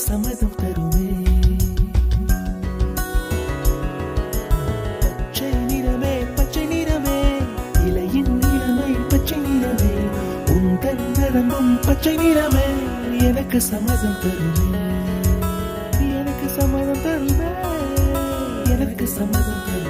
சம்மதம் தருமே. பச்சை நிறமே பச்சை நிறமே, இலையின் நிறமை பச்சை நிறமே, உந்தன் நிறமும் பச்சை நிறமே, எனக்கு சம்மதம் தருமே, எனக்கு சம்மதம் தருமே, எனக்கு சம்மதம் தருமே.